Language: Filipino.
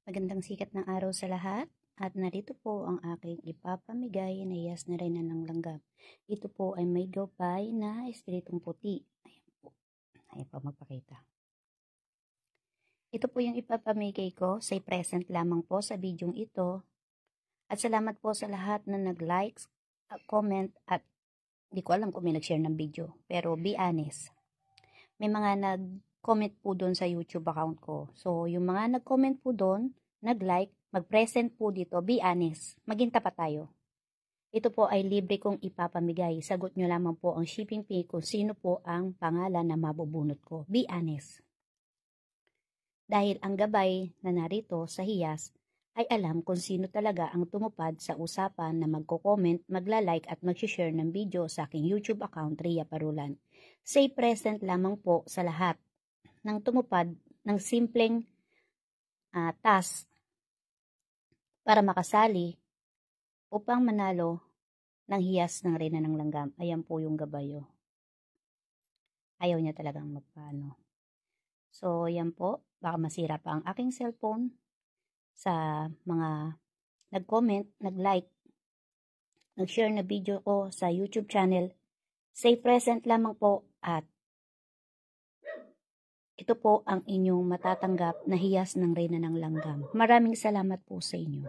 Magandang sikat ng araw sa lahat at narito po ang aking ipapamigay na hiyas na reyna ng langgam. Ito po ay may gabay na espiritong puti. Ayan po. Ayan po magpakita. Ito po yung ipapamigay ko. Say present lamang po sa bidyong ito. At salamat po sa lahat na nag-likes, comment at di ko alam kung may nag-share ng video. Pero be honest. May mga nag-comment po doon sa YouTube account ko. So, yung mga nag-comment po doon, nag-like, mag-present po dito, be honest. Maging tapat tayo. Ito po ay libre kong ipapamigay. Sagot nyo lamang po ang shipping fee kung sino po ang pangalan na mabubunot ko. Be honest. Dahil ang gabay na narito sa hiyas ay alam kung sino talaga ang tumupad sa usapan na magko-comment, magla-like at mag-share ng video sa aking YouTube account, Rhea Parulan. Say present lamang po sa lahat ng tumupad ng simpleng task para makasali upang manalo ng hiyas ng reyna ng langgam. Ayan po yung gabayo. Ayaw niya talagang magpaano. So, yan po. Baka masira pa ang aking cellphone sa mga nag-comment, nag-like, nag-share na video ko sa YouTube channel. Say present lamang po at ito po ang inyong matatanggap na hiyas ng reyna ng langgam. Maraming salamat po sa inyo.